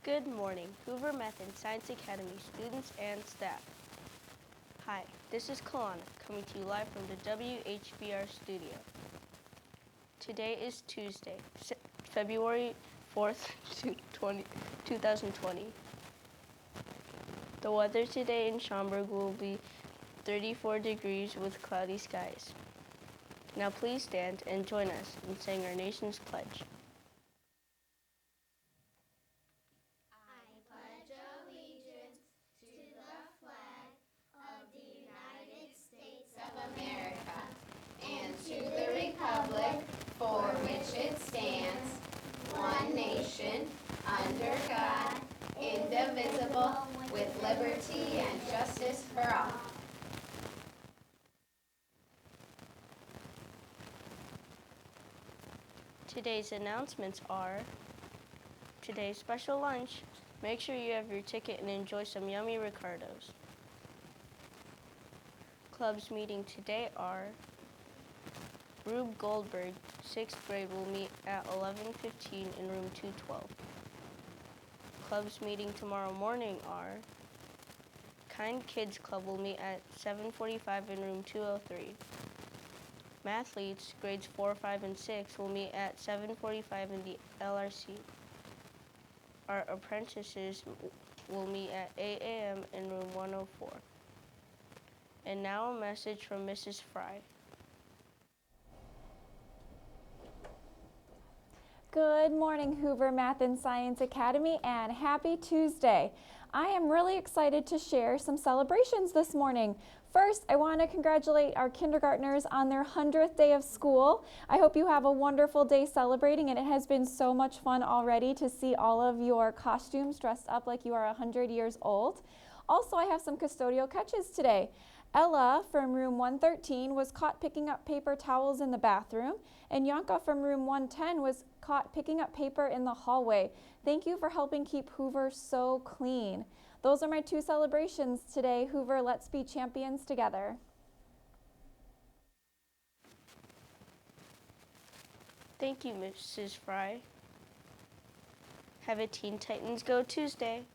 Good morning, Hoover Math and Science Academy students and staff. Hi, this is Kalana coming to you live from the WHBR studio. Today is Tuesday, February 4th, 2020. The weather today in Schaumburg will be 34 degrees with cloudy skies. Now please stand and join us in saying our nation's pledge. For which it stands, one nation, under God, indivisible, with liberty and justice for all. Today's announcements are today's special lunch. Make sure you have your ticket and enjoy some yummy Ricardos. Clubs meeting today are Rube Goldberg, 6th grade, will meet at 11:15 in room 212. Clubs meeting tomorrow morning are Kind Kids Club will meet at 7:45 in room 203. Mathletes, grades 4, 5, and 6 will meet at 7:45 in the LRC. Our apprentices will meet at 8 a.m. in room 104. And now a message from Mrs. Fry. Good morning, Hoover Math and Science Academy, and happy Tuesday. I am really excited to share some celebrations this morning. First, I want to congratulate our kindergartners on their 100th day of school. I hope you have a wonderful day celebrating, and it has been so much fun already to see all of your costumes dressed up like you are 100 years old. Also, I have some custodial catches today. Ella from room 113 was caught picking up paper towels in the bathroom, and Yanka from room 110 was caught picking up paper in the hallway. Thank you for helping keep Hoover so clean. Those are my two celebrations today. Hoover, let's be champions together. Thank you, Mrs. Fry. Have a Teen Titans Go Tuesday.